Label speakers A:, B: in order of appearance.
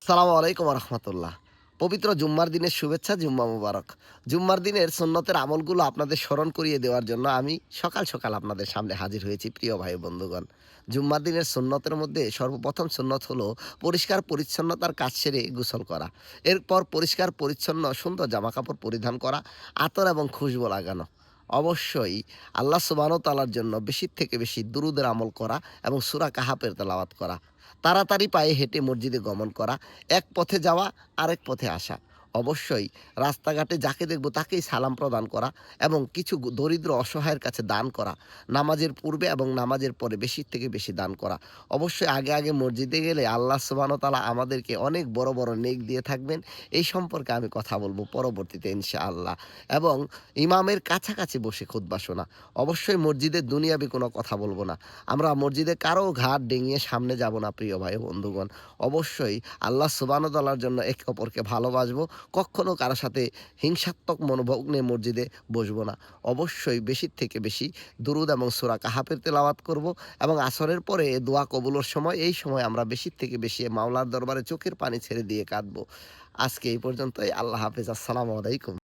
A: সালামু আলাইকুম রহমতুল্লাহ। পবিত্র জুম্মার দিনের শুভেচ্ছা, জুম্মা মুবারক। জুম্মার দিনের সুন্নতের আমলগুলো আপনাদের স্মরণ করিয়ে দেওয়ার জন্য আমি সকাল সকাল আপনাদের সামনে হাজির হয়েছি প্রিয় ভাই বন্ধুগণ। জুম্মার দিনের সুন্নতের মধ্যে সর্বপ্রথম সুন্নত হলো পরিষ্কার পরিচ্ছন্নতার কাজ সেরে গোসল করা। এরপর পরিষ্কার পরিচ্ছন্ন সুন্দর জামাকাপড় পরিধান করা, আতর এবং খুশবু লাগানো। অবশ্যই আল্লাহ সুবহানাহু ওয়া তাআলার জন্য বেশির থেকে বেশি দুরূদের আমল করা এবং সূরা কাহাফের তেলাওয়াত করা। তাড়াতাড়ি পায়ে হেঁটে মসজিদে গমন করা, এক পথে যাওয়া, আরেক পথে আসা। অবশ্যই রাস্তাঘাটে যাকে দেখব তাকেই সালাম প্রদান করা এবং কিছু দরিদ্র অসহায়ের কাছে দান করা। নামাজের পূর্বে এবং নামাজের পরে বেশির থেকে বেশি দান করা। অবশ্যই আগে মসজিদে গেলে আল্লাহ সুবহানাহু ওয়া তাআলা আমাদেরকে অনেক বড়, বড় নেক দিয়ে থাকবেন। এই সম্পর্কে আমি কথা বলব পরবর্তীতে ইনশাআল্লাহ। এবং ইমামের কাছাকাছি বসে খুতবা শোনা। অবশ্যই মসজিদের দুনিয়াবি কোনো কথা বলব না। আমরা মসজিদে কারো ঘাড় ডিঙিয়ে সামনে যাব না প্রিয় ভাই বন্ধুগণ। অবশ্যই আল্লাহ সুবহানাহু ওয়া তাআলার জন্য একে অপরকে ভালোবাসবো। কখনো কারো সাথে হিংসাত্মক মনোভাব নিয়ে মসজিদে বসবো না। অবশ্যই বেশির থেকে বেশি দুরূদ এবং সূরা কাহাফের তেলাওয়াত করব এবং আসরের পরে দোয়া কবুলের সময় এই সময় আমরা বেশির থেকে বেশি মাওলার দরবারে চোখের পানি ছেড়ে দিয়ে কাঁদবো। আজকে এই পর্যন্তই। আল্লাহ হাফেজ। আসসালামু আলাইকুম।